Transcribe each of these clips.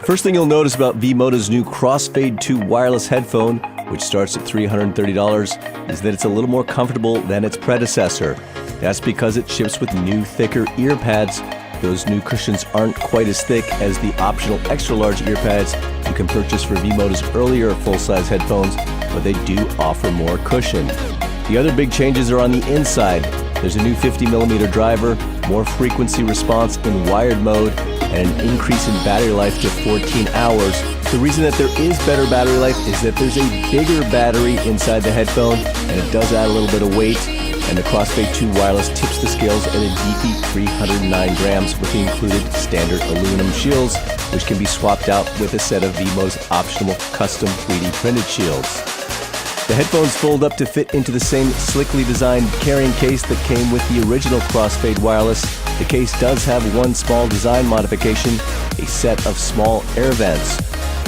First thing you'll notice about V-Moto's new Crossfade 2 wireless headphone, which starts at $330, is that it's a little more comfortable than its predecessor. That's because it ships with new, thicker ear pads. Those new cushions aren't quite as thick as the optional extra-large ear pads you can purchase for V-Moto's earlier full-size headphones, but they do offer more cushion. The other big changes are on the inside. There's a new 50mm driver, more frequency response in wired mode, and an increase in battery life to 14 hours. The reason that there is better battery life is that there's a bigger battery inside the headphone, and it does add a little bit of weight. And the Crossfade 2 wireless tips the scales at a beefy 309 grams with the included standard aluminum shields, which can be swapped out with a set of V-Moto's optional custom 3D printed shields. The headphones fold up to fit into the same slickly designed carrying case that came with the original Crossfade wireless. The case does have one small design modification, a set of small air vents.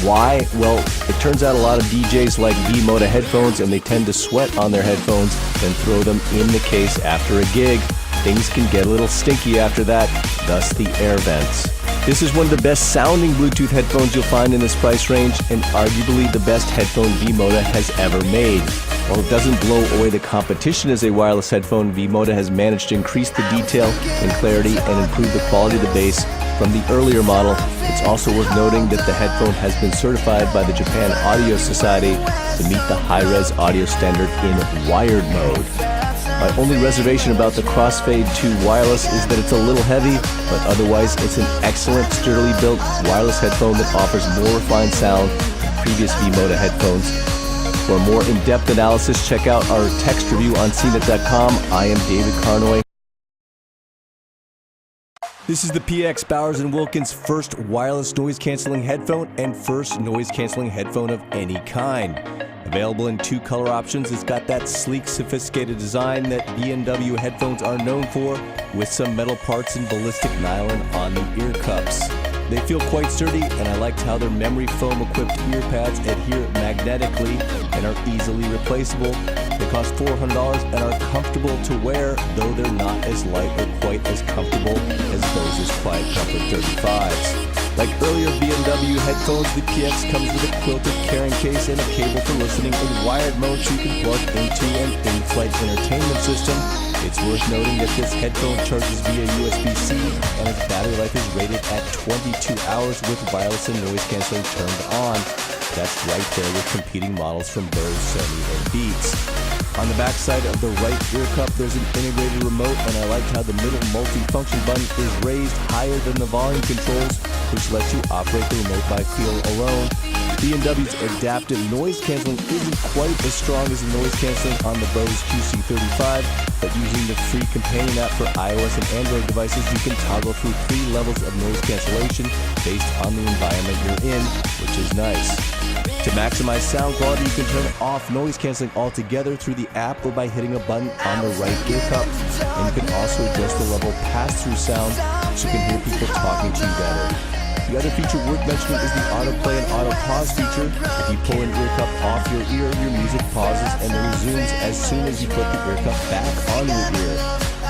Why? Well, it turns out a lot of DJs like V-Moto headphones and they tend to sweat on their headphones and throw them in the case after a gig. Things can get a little stinky after that, thus the air vents. This is one of the best sounding Bluetooth headphones you'll find in this price range and arguably the best headphone V-Moto has ever made. While it doesn't blow away the competition as a wireless headphone, V-Moto has managed to increase the detail and clarity and improve the quality of the bass from the earlier model. It's also worth noting that the headphone has been certified by the Japan Audio Society to meet the high-res audio standard in wired mode. My only reservation about the Crossfade 2 wireless is that it's a little heavy, but otherwise it's an excellent, sturdily built wireless headphone that offers more refined sound than previous V-Moto headphones. For a more in-depth analysis, check out our text review on CNET.com. I am David Carnoy. This is the PX Bowers & Wilkins first wireless noise-canceling headphone and first noise-canceling headphone of any kind. Available in 2 color options, it's got that sleek, sophisticated design that B&W headphones are known for, with some metal parts and ballistic nylon on the ear cups. They feel quite sturdy, and I liked how their memory foam-equipped ear pads adhere magnetically and are easily replaceable. They cost $400 and are comfortable to wear, though they're not as light or quite as comfortable as those Quiet Comfort 35s. Like earlier B&W headphones, the PX comes with a quilted carrying case and a cable for listening in wired mode so you can plug into an in-flight entertainment system. It's worth noting that this headphone charges via USB-C and its battery life is rated at 22 hours with wireless and noise canceling turned on. That's right there with competing models from Bose, Sony, and Beats. On the back side of the right ear cup, there's an integrated remote, and I liked how the middle multi-function button is raised higher than the volume controls, which lets you operate the remote by feel alone. B&W's adaptive noise canceling isn't quite as strong as the noise canceling on the Bose QC35, but using the free companion app for iOS and Android devices, you can toggle through 3 levels of noise cancellation based on the environment you're in, which is nice. To maximize sound quality, you can turn off noise canceling altogether through the app or by hitting a button on the right ear cup. And you can also adjust the level pass-through sound so you can hear people talking to you better. The other feature worth mentioning is the autoplay and auto pause feature. If you pull an ear cup off your ear, your music pauses and then resumes as soon as you put the ear cup back on your ear.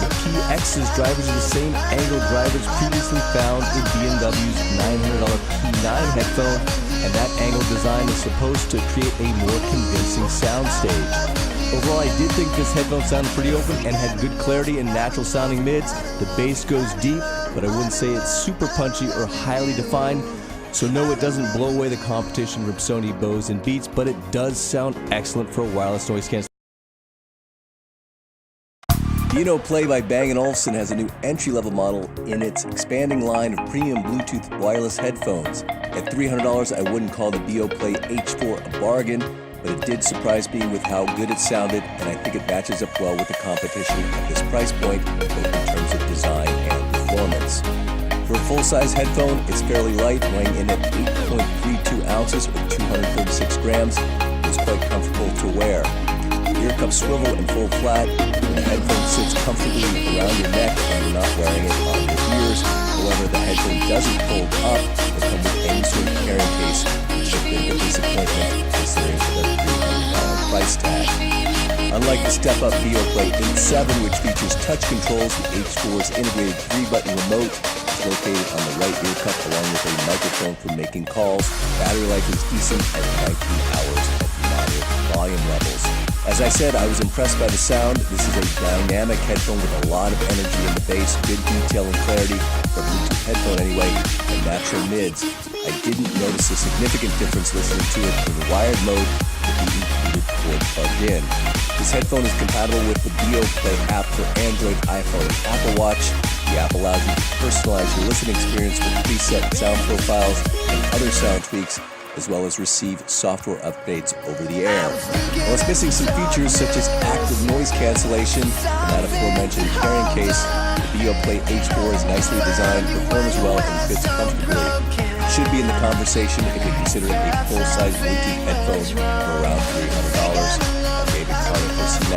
The PX's drivers are the same angle drivers previously found in B&W's $900 P9 headphone, and that angle design is supposed to create a more convincing soundstage. Overall, I did think this headphone sounded pretty open and had good clarity and natural sounding mids. The bass goes deep, but I wouldn't say it's super punchy or highly defined. So no, it doesn't blow away the competition from Sony, Bose, and Beats, but it does sound excellent for a wireless noise cancellation. Play by Bang & Olufsen has a new entry-level model in its expanding line of premium Bluetooth wireless headphones. At $300, I wouldn't call the Play H4 a bargain, but it did surprise me with how good it sounded, and I think it matches up well with the competition at this price point, both in terms of design and performance. For a full-size headphone, it's fairly light, weighing in at 8.32 ounces with 236 grams. It's quite comfortable to wear. The ear cups swivel and fold flat, and the headphone sits comfortably around your neck when you're not wearing it on your ears. However, the headphone doesn't fold up or come with any sort of carrying case, which should have been a disappointment considering the $300 price tag. Unlike the step-up Play 8.7, which features touch controls, the H4's integrated 3-button remote is located on the right ear cup along with a microphone for making calls. Battery life is decent at 19 hours at moderate volume levels. As I said, I was impressed by the sound. This is a dynamic headphone with a lot of energy in the bass, good detail and clarity for a Bluetooth headphone anyway, and natural mids. I didn't notice a significant difference listening to it in wired mode with the included cord plugged in. This headphone is compatible with the BioPlay app for Android, iPhone, and Apple Watch. The app allows you to personalize your listening experience with preset sound profiles and other sound tweaks, as well as receive software updates over the air. While it's missing some features such as active noise cancellation and that aforementioned carrying case, the BioPlay H4 is nicely designed, performs well, and fits comfortably. It should be in the conversation if you consider it a full-size Bluetooth headphone for around $300. David Carter for CNET.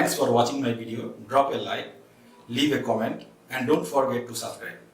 Thanks for watching my video. Drop a like, leave a comment, and don't forget to subscribe.